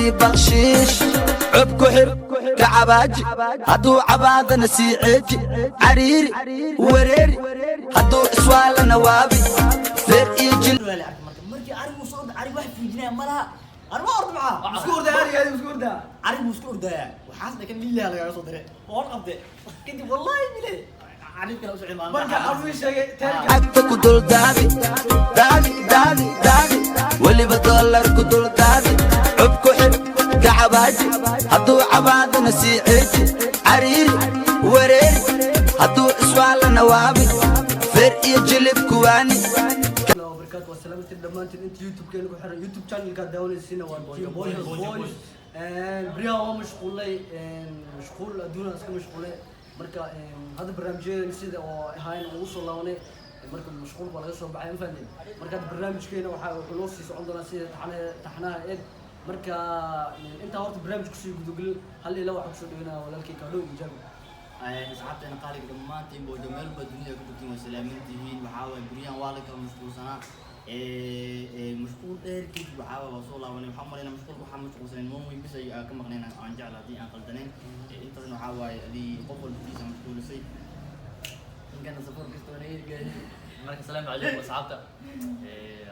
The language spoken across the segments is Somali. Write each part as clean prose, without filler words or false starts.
سي بخشيش عبكو حب كعباجي هدو عبادة نسيعج عريري وريري هدو اسوال نوابي فير يجل مركي عري وصود عري واحد في جنيه مالها أنا ما أرد معاه مسكور ده هذه مسكور ده عري مسكور ده وحاسس كان لله لا يا صدري هون قبضه كنت والله ملي عري كان أسوي معاه مركي أروي شيء عقدك ودول دادي دادي دادي دادي واللي بدولار كدول دادي عبكو حب كعباجي هدو عبادة نسيعج عريري وريري هدو اسوال نوابي فير يجلب كواني والسلام عليكم انت يوتيوب كان ku xiran youtube channel ka daawanaysiina waa boys briya waa mashquulay mashquul adduunka iska mashquulay marka hada barnaamijyada sida oo ahayn uu soo laabanay marka mashquul baa laga soo baxay fahmin marka barnaamijkeena waxa uu loo sii socon doonaa sida taxanaha eed marka inta horta barnaamijku sii gudugul hal ila waxa soo dhiganaa walaalkay ka dhow ijaab asxaabteena qaaliga dhammaantiin boo meel ba dunida ku dhigtiin waa salaamintihiin waxaa waay guryahan waa la kala mashquulsanaa مشكور دير كيف بحاول وصول أو أنا محمد أنا مشكور محمد مشكور مو بس كم مغنينا عن جعل هذه عن قلتنين أنت إنه حاول اللي قبل بيس مشكور لسي إن كان سفر كستوني مركز السلام عليكم أصحابته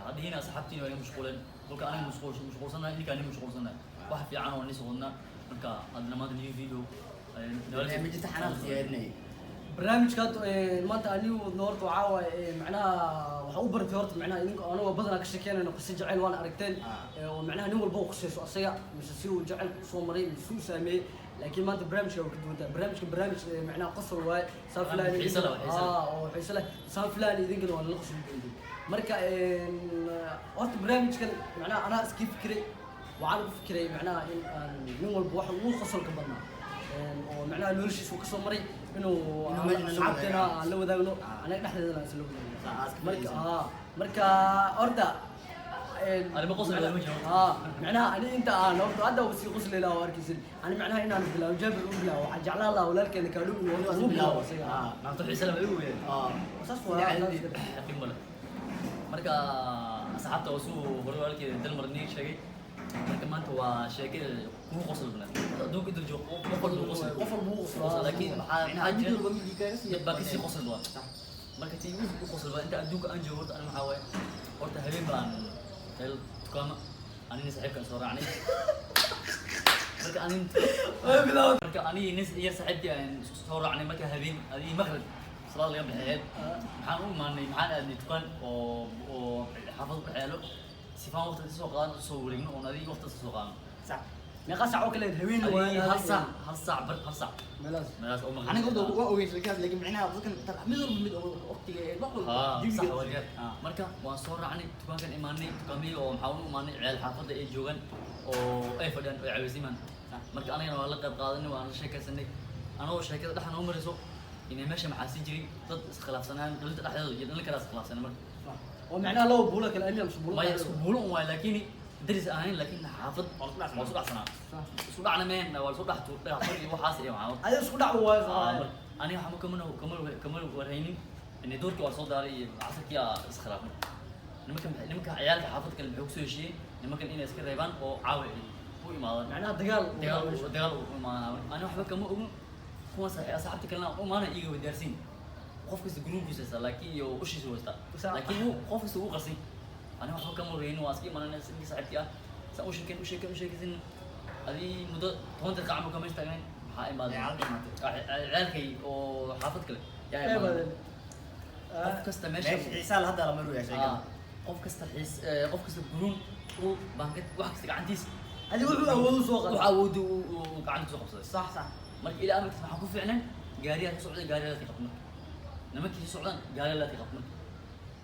هذه هنا أصحابتي وأنا مشغولين بقول أنا مشغول صنع اللي كان مشغول صنع واحد في عنا والناس قلنا مركا هذا ما أدري فيديو مجد تحنا خيارني برنامج كات مانتا أنيو نورت وعاوة معناها وحاو برد هورت معناها أنا وبدنا كشكينا إنه قصة جعل وأنا أركتين ومعناها نمو البوق قصة أصيع مش سيو جعل صومري مش سو سامي لكن مانتا برنامج كده برنامج معناها قصة رواية صار فلان وحيسله صار فلان يدين كده ولا نقص مركا هورت برنامج كان معناها أنا كيف فكري وعارف فكري معناها نمو البوق مو قصة كبرنا ومعناها نورشي سو قصة مري إنه أصحابنا لو ذاقنا أنا نحن ذا نسلو مركا أردا أنا بقص على وجهه معناها أنا أردا هذا بس يقص لي لا واركيسل أنا معناها إن أنا بلا وجاب بلا وجعل الله ولا كذا كانوا هو بلا نعطي حساب أيوه أساس فوق مركا أصحابته وسوا برضو قال كذا دل مرني شيء مركا ما أنت وشيء مو قصر بنا دوك إنت جو قفل مو قصر لكن حاجة يبقى كسي قصر بوا مركا تيجي قصر بوا أنت دوك أنجو ورت أنا محاول ورت هبين بان تل تقام أنا نسحب كان صار عني مركا أنا مركا أنا نس يسحب يعني صار عني مركا هبين هذه مغرب صار لي قبل هاد محاول ما ني محاول نتقن أو حافظ حاله سيفان وقت السوق صورين ونادي وقت السوق صح نقص عوكلة هوين هالساعة برد هالساعة ملاز أو أنا قلت وقوي شركات لكن معناها أظن ترى مدر وقت صح ورجال مركا وصور عني تكون كان إيماني تكمل أو محاول إيماني عيال حافظ إيه جوجن أو أي فدان أو عوزي من مركا أنا والله قد قاضني وأنا شركة سني أنا وشركة ده عمر رزق إني ماشي مع سجري ضد خلاف سنة قلت أحد جدا لك راس خلاف سنة ومعناه لو بقولك الأمير مش ما يسبولون ولكن درس أهين لكن حافظ موضوع سنة سوداء على مين ولا سوداء توري وحاسة يا معاود هذا سوداء هو أنا هم كمان ورهيني إن دورك وصل داري عسك يا إسخراف نمكن عيال حافظ كلام بيوكسو شيء نمكن إني أسكر ريبان أو عاوي هو إمارات معناه دجال ما أنا أحب كمان هو صاحبتي كلام ما أنا إيجي ودرسين قفكس جروب بيسا لكن يو وش يسوي استا لكن هو قفكس هو قصي أنا أحب كم رهين واسكي ما أنا نسمي صاحبتي سأوش كن زين هذه مدة هون تقع كم يستغنين هاي ما عيالكي أو حافظ كله يا قفكس تمشي عيسال هذا لما يروح يا شيخ قفكس تحس قفكس جروب وبانكت واحد عنديس هذه هو سوق وعود وقعد سوق صح مرك إلى أمك تسمعكم فعلا جارية تسوق جارية تقطمك نمك يسوعان جارية لا تقطمك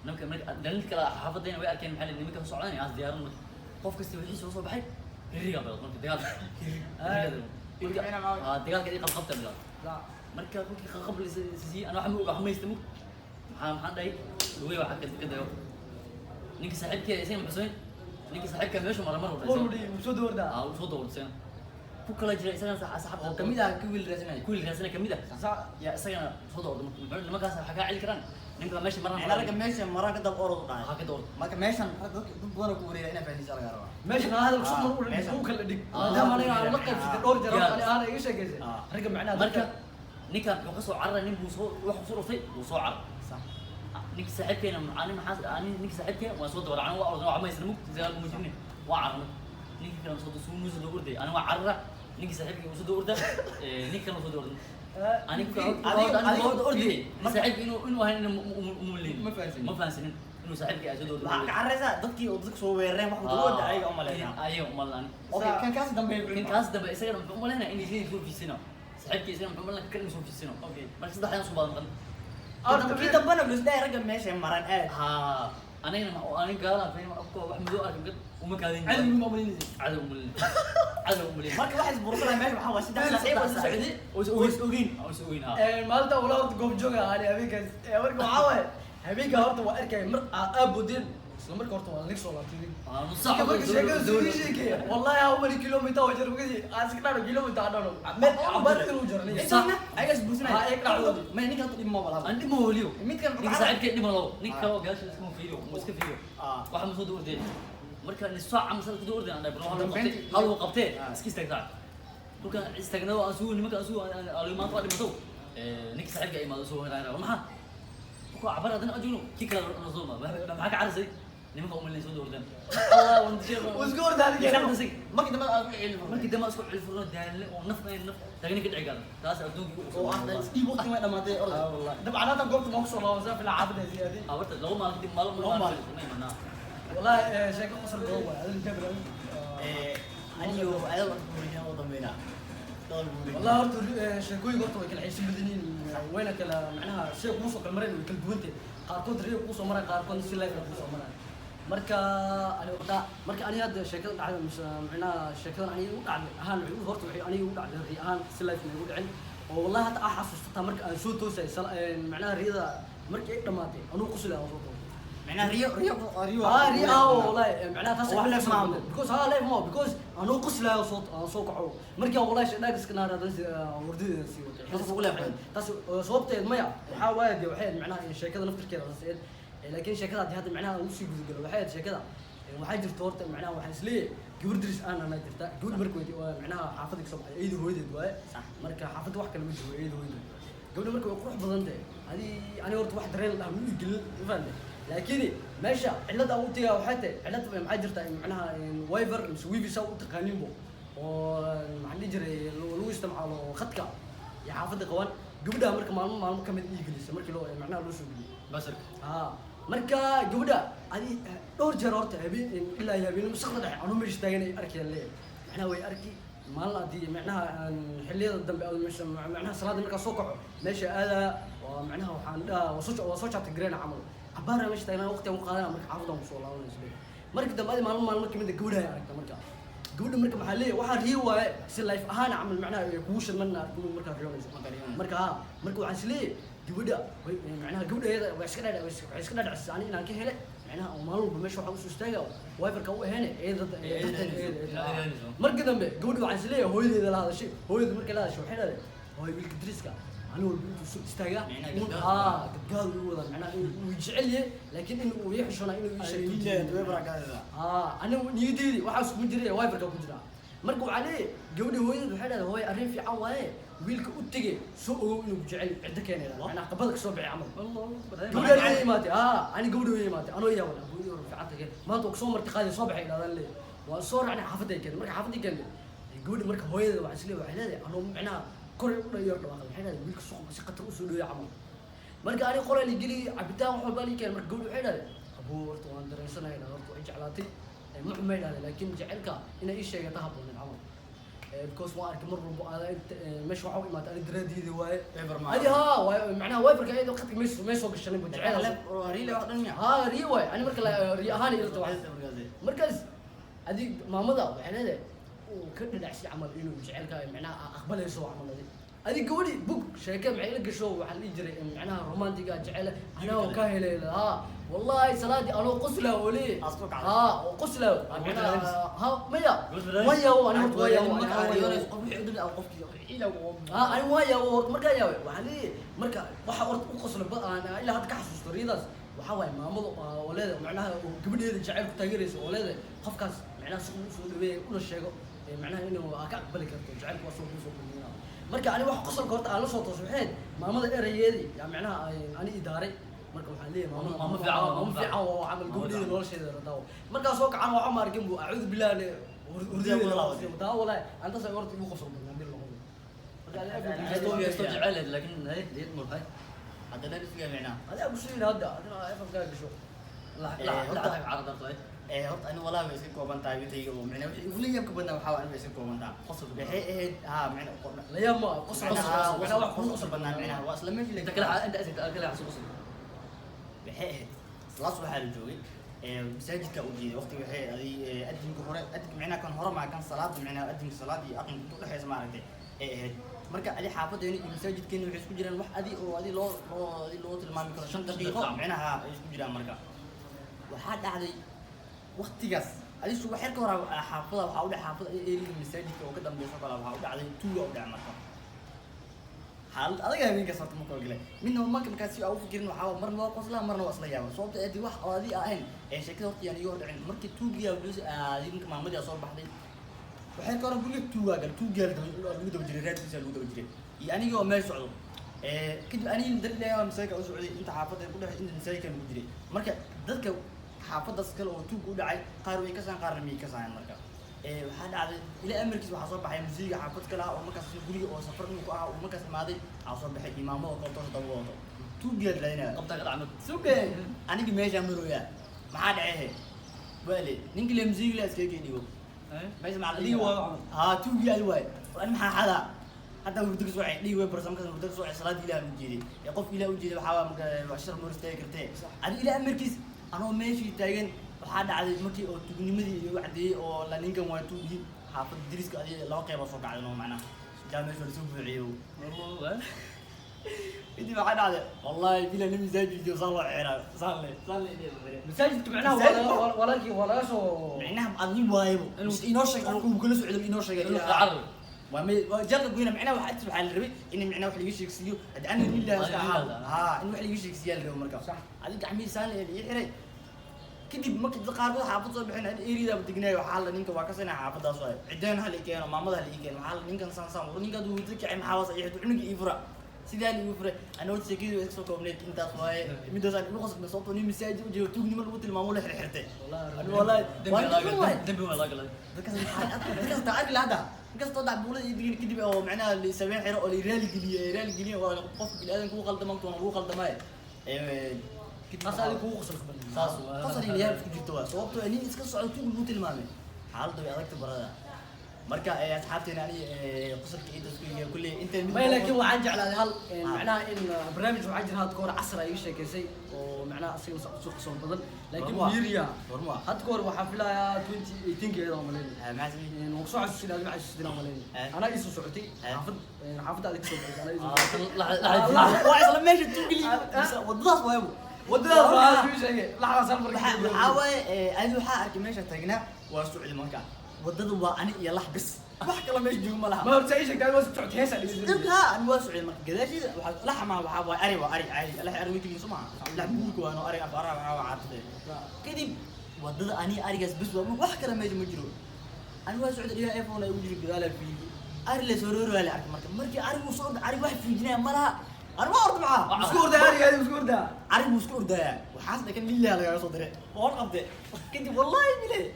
نمك دلنت كلا حافظين ويا كان محل نمك يسوعان يا ديارنا قف كستي وحيس وصل بحي الرجال بلاد مرك دجال دجال كذي قبضت بلاد لا مرك كل قبل سي أنا حمي يستمك محمد داي ويا واحد كذا نيجي صاحبك يا سيم حسين نيجي صاحبك ماشي مرة قولي وشو دور ده وشو دور سين كل جري سنة صاحب كميدا كل رسمة كل رسمة كميدا يا سينا صدور لما كان حكى على الكران ninka meesha marna يعني رجع ماشي مرة كده بأورض ha معي ka door ما ماشي بدنا كوريا هنا في النساء الغربة meeshan hadal cusub mar uu meeshan. uu kala dhig maadaama aniga aan la qaybsatay dhowr jeer Yeah. ani aan iga sheegaysay Ah. ragga macnaha marka ninkan wuxuu ka soo cararay nin buu soo wax soo rutay wuu soo carar صح ninka saaxiibkeena ani maxaa ani ninka saaxiibkeena waa soo dawracay waa ordan waa maysna mug zaan mu jirnay waa carar ninka kale soo soo muus doo orday ani waa carara ninka saaxiibkeena soo doo orda ninka kale soo doo orday ani ka orday saaxiib inuu ahayn umulin Ma fahansanin. ma fahansanin inuu saaxiibkii ay soo doo ما orday عرسة ضدك وضدك سو ويرين واحد ود أيوة أمالنا ayo malan أوكي كان كاس دم in kaas dambe isagana muxuu umaleynaa in isagii soo fiisino saaxiibkii isagana muxuu umaleynaa ka kalin soo fiisino marka saddex ayaan soo badan maqan كده بنا بس ده رجع ماشي مرة آه ها أنا قال فين أبكو واحد مدو أركب قد وما كان cadowgi ma umaleynaysa عدو ملين عدو ملين مرة واحد برضه ماشي محاول سيدا صحيح بس سعودي وسوين ها maalinta ula horta goob jooga ani habeenkaas marka waxaa waaye habeenka horta waa arkay mar aad budin isla marka horta waa nig soo laabtay نص marka sheekada soo sheekay wallahi how many kilometer waa jar magadi aan iska dhaano kilometer aan dhaano meel abad inuu jarnay صح. أيش بوسنا ها إيه قاعد ما نيجي نطلع ما ولا عندي موليو مين كان نيك ساعد كده مولو نيك كانوا قاش اسمه فيديو مسك فيديو آه. واحد مسود وردين مركا الساعة مسد كده وردين أنا بروح طب هذا بنتي. هذا وقبتين آه. سكيس تقطع مركا استغنوا أسوء نمك أسوء أنا ما طلع مسود نيك ساعد كده ما أسوء هنا وما ها وكو عبارة عن أجنو كي كلا نظلمة معك عرسي نمك أم اللي سود وردين الله وندشي وسكور ده يخاف نسي ما كده ما markii dambe isku cilfuro daalle oo naf tagani ka dhicigal taas adduunki uu oo ah isii waqti ma dhamaatay orda wallahi dabcan hadda goobta ma kusoo laabansaa fil caabada ziyadi abarta lagu maalin maal maal wallahi sheeko qosol badan waay adin jabra aniyo ayada wax ku rijaan oo dambeena والله horta sheekooyinka horta way kala xiiso badan yihiin wayna kala macnaha shay kugu soo kala mareen way kala duwan tahay qaarkood riyo kugu soo maraan qaarkood si live kugu soo maraan marka marka ani hadda sheekada dhacday mise macnaha sheekadan ani u dhacday ahaan horta waxay ani u dhacday ri ahaan si live ma ugu dhicin oo wallahi hadda aan xasuustaa marka aan soo toosay macnaha riyada markii ay dhamaatay anuu qusulay aan soo toosay macnaha riyo ريا والله معناها تاسع والله ما عمل. بيكوز ها لا ما بيكوز انا قص لا صوت صوت كعو مركا والله شيء ناقص كنا هذا وردي سي حس بقول لك تاس صوبت ميا waxaa waaye de waxay macnaha sheekada naftirkeeda rasid laakiin sheekada hadii macnaha uu sii gudgalo waxay sheekada waxay jirto horta macnaha waxa isleeyahay gabar diris aan ana jirta gabar markay macnaha xaafadda ka soo baxay eedo hooyadeed waaye marka xaafadda wax kale ma jiro eedo hooyadeed gabadha markay qurux badan tahay ani horta wax dareen la ma igil fahmay laakiin meesha cilada uu tiga waxay tahay cilada maxay jirtaa macnaha wiver mise wifi saw u taqaanin bo oo maxaa jiray lagu isticmaalo khadka ya xaafadda qawan gabadha marka maalmo kamid iigilisay markii loo macnaha loo soo geliyay basar marka gabadha ani dhowr jeer horta habeen ilaa habeen masaqda dhex anu meesha taaganay arkeen leeyahay macnaha way arki maalin hadii macnaha xilliyada dambe oo meesha macnaha salaada marka soo kaco meesha aada waa macnaha waxaan dhahaa waa soo chapter green camal عبارة مش تاينا وقت يوم قادنا مرك عفوا مصور الله ونسبه مرك دم هذه معلومة كم ده جودة يا رجال مرك مرك محلية واحد هو سلايف أنا عمل معناه كوش منا مرك الرياضة مرك وعن سلي جودة معناها جودة هذا وعش كنا دعس يعني أنا كهلا معناها ومالو بمشي وحوش استاجا وايفر كوا هنا مرك دم جودة وعن سلي هو هذا الشيء هو مرك لا شو حنا هو يقول كدريسكا أنا والبنت سوق استاجا قال هو معناه ويجعليه لكن إنه ويحشونه إنه يشيل أنا نيدي وحاس مجري وايفر كوجرا مركو عليه جودي هو هذا هو أرين في عواه ويلك أتجي سوق إنه بجعل عندك يعني أنا قبلك صوب عمل جودي أنا ماتي أنا جودي ماتي أنا وياه ولا أبوي في عتك ما توك صوم ارتقادي صباحي هذا اللي وصور أنا حافظي كده مرك حافظي كده جودي مرك هو هذا وعسلي وحنا أنا معناه كل يوم واخذ حين ويلك صوم بس قطر وسولو يا عمل مرك أنا قرأ اللي جلي عبدان وحول بالي كان مرك جودي حين أبو ورت وأنا درسنا هنا ورت وإجعلاتي معمل هذا لكن جعلك إن إيش شيء تهبط من العمل بكوس ما أرك مرة هذا مش وعوي ما تقدر تردي ذي واي هذه معناها وايفر كأي وقت مش فوق الشنب وجعلها ريلي واحد مني ري واي أنا مرك ري هاني قلت واحد مركز هذه ما مضى وحنا ذا وكنا دعسي عمل إنه جعلك معناها أقبل يسوع عمل هذه قولي بوك شيء كم عيلك شو وحل يجري معناها رومانتيكا جعله أنا وكاهل والله سلادي انا قسله ولي أصلك على ها قسله ها ميا ميا وانا قلت ويا ها انا ويا marka yaa waxali marka waxa orta u qoslo ana ilaa hadda ka xasuusto riidaas waxa way maamadu waleeda macnaha gabadheeda jacayl ku taageerayso waleeda qofkaas macnaha soo dhaweey una sheego macnaha inuu ka aqbali karto jacaylku waa soo kulminaa marka ani wax qosolka horta aan la soo toosbaxeen maamada erayeedi yaa macnaha ani idaaray marka waxaan leeyahay maamo fiican oo camal gabadheeda nolosheeda radaawo marka soo kacan waxa ma arkin buu a'uudu billahi hurdada walahi anta say horta igu qosol badan dil noqdo يستوي جعله لكن هي يدمر هاي هذا لا يسوي معنا هذا ابو سيد هذا انا افهم قاعد بشوف لا لا عرض طيب horta ani walaa way iska kooban tahay wixii oo macna wixii yaabka badan waxa aan way iska kooban tahay qosol waxay ahayd ha macna qorna لا يا ما قصر waxa wax ku qosol badan macna waa isla meeshii انت كلا انت كلا حسب waxay ahayd laas waxa la joogay masaajidka u jeeday waqti waxay adinka hore adinka macna kan hore ma kan salaad macna adinka salaad iyo aqoon ku dhaxaysa maaragtay ay ahayd marka ali xaafadeena iyo masaajidkeena waxay isku jiraan wax loo tilmaami karo 5 daqiiqo macnaha ay isku jiraan marka waxa dhacday waqtigaas adigu subax xirka hore xaafada waxa u dhaxay xaafada eeriyada masaajidka oo ka dambeeyay kala waxa u dhacday tuuga u dhacay marka xaalad adag ay weyn ka sarto marka galay midna markaas si aan u fikirin waxa marna waa qoslaa marna waa isla yaabo sababta ay wax aadi ahayn ee sheekada horta yani iyo dhicin markii tuugiya wuxuu aadinka maamada soo baxday waxay ka rabay tuuga lagu daba jiray raadkiisa lagu daba jiray iyo aniga oo meel socdo kadib aniga dadleeyahay masaajidka u socday inta xaafada ku dhaxay inta masaajidka lagu jiray marka dadka xaafadaas kale oo tuug u dhacay qaar way ka saan qaarna miyay ka saan marka waxa dhacday ila amarkiis waxa soo baxay musiiga xaafad kale oo markaas guriga oo safar ku ah oo markaas maaday waxa soo baxay imaamo oo qolto daba wado tuugeed leeyna قبضه قد عمل suuqay aniga meesha marooya maxaa dhacay wali ninka le musiiga la iska geediyo meesha macallin ha tuugi ay way waan maxaa hada hadda wurdiga soo ay dhiiway barsamka wurdiga soo ay salaad ilaahay u jeeday ee qof ilaahay u jeeday waxa waa shar muustay kartay adi ila amarkiis anoo meeshii taagan waxa dhacday markii oo tugnimadii iyo wacdii oo la ninkan waa tuugi xaafad diriska adii laba qayb soo kacday noo macna jaamay soo buuciyo idii waxa dhacday wallahi bila nimi zaajid iyo sala ciira sala مساجد معناها ولا شو macnaha adni waayo inoo sheeg uu kala socdo inoo sheegay عرض وجرب هنا معناه واحد سبحان الربي ان معناه واحد يجي يكسيو هذا انا لله ها ان واحد يجي يكسيو اليوم مركب صح هذيك عمي سال يحري كدب markii qaarkood xaafad soo bixin eerida badgnay waxa la ninka waa ka sanaa xaafadaas way cideen hal keeno maamada hal keeno waxa ninkan san ninka uu dadkii maxawas ay cunuga ifra sidaan uu ifra ana oo sheekadu isoo koobneed intaas way midaas aan ugu qasbay sababtoo nin masaajid u jeedo tuugnimo lagu tilmaamo la xirxirtay wallahi دبي ولا قال dadka taag laada kastoo dacbuulada iyo digir kadib oo macnaha li sabeen xiro oo li raali geliye waa qof bil aadan ku qaldaman toona lagu qaldamay بس هذه كوخ صلك بني qasar ilaahay isku jirto waa sababtoo in iska socdo tuug lagu tilmaamay xaaladdu way adagta barada marka asxaabteena ani qasarka inta isku yihiin kulli inta ما لكن وعن جعل هذا هل معناه ان برنامج وعجر هذا كور عصر اي شيء كيسي ومعناه اصير سوق صور بدل لكن ميريا هاد كور وحفلها 2018 كذا مالين ما اسمي وصع السنه هذه 10 سنين مالين انا ايسو سعودي حافظ هذيك سوق انا ايسو waa isla meesha tuug li wadadaas waa ودنا ما في شيء لحظه سفر waxaa adi waxaa arkay meesha taagnaa waa socdi marka wadada waa ani iyo lax bis wax kale meesha joogo ma laha ما بتعيش كان واسع تعود هيسا dadka ani waa socdi marka gadaashiisa waxa lax ma waxa waa ari caadi lax ari weekly suma lax buulka waa no ari afara waxa caatay kadib wadada ani arigaas bis waa wax kale meesha ma jiro ani waa socdi iyo iPhone ay u jiro gadaala fi ari la soo rooro la arkay markii arigu soo ari wax fiijinaya ma laha أنا ما أرد معاه. مسكور ده هذه هذه مسكور ده. عارف مسكور ده وحاسس كان لله على صدره. وأرقب ده. كنت والله بلي.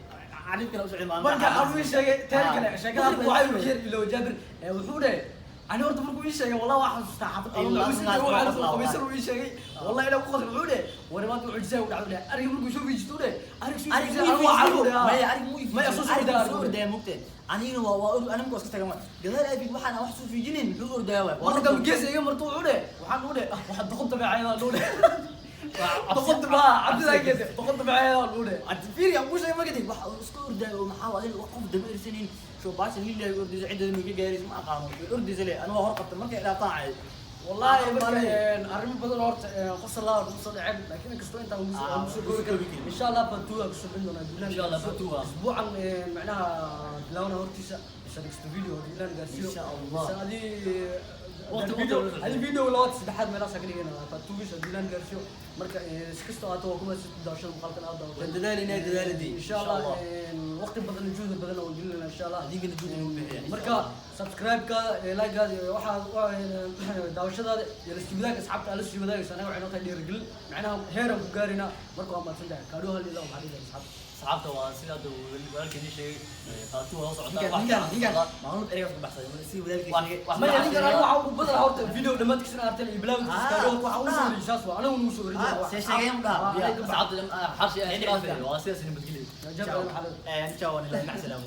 عارف كلام سعيد ما. ما كان أبوي شيء تاني كلا شيء كان أبوي عايز يشير لو جابر وحوده. أنا أرد منكم إيش شيء والله واحد استحقت. الله ويسر ويش شيء. والله لو خذ العودة وأنا ما تقول جزاء ولا عودة. أرجع منكم شوف يجتوده. أرجع شوف ما يعرف ما يصوص ده مقتل. أنا مقص كتجمع. قدر أبي واحد أنا واحد في جنين حضور دواء. والله ده جيس يوم مرتوع عودة. وحن عودة. واحد تخط بعينه عودة. تخط بها عبد الله كده. تخط بعينه عودة. التفير يا أبو شيء ما كده. واحد سكور ده ومحاولين وقف دمير سنين. شو باش اللي يردي عدة من جاريس ما قاموا. يردي زلي أنا وهرقت ما كده لا طاعة. والله arrimo badan horta qosol laa ku soo dhacay laakiin kasto inta aan soo goori karo insha Allah batuwa ku soo bindona إن شاء الله بتوه. اسبوعا معناها لونا hortiisa next video dilan gaarsiyo إن شاء الله. هذه وقت هذه فيديو لوات saddexaad meelaha sagalina batuwiisa dilan gaarsiyo marka iskasto aad oo kuma sid daashan qalkan aad oo dadaalina dadaaladii ان شاء الله وقت badan juhud badan oo dilina in sha Allah adigana juhud u bixiya marka subscribe ka like ka waxa daawashadaada iyo la sii asxaabta la sii wadaagaysa anaga waxay noo tahay dhiirigelin macnaha heeran ku gaarina marka waa maadsantahay kaadho hal ilaa waxaa dhigay asxaabta صحابته وسيلة والكل شيء فاتوها وصعدت ninkan maamul ereyga ku baxsaday ma sii wadaalkiisa ما يعني أنا واحد بدل هورت فيديو لما تكسر أرتل يبلاو تسكروا واحد وصل رجاس وأنا ونوصل رجاس sheegayam dhaa صعدت حرشي احترافي واساسا بتقلي جاب أنا حلو ان شاء الله مع السلامه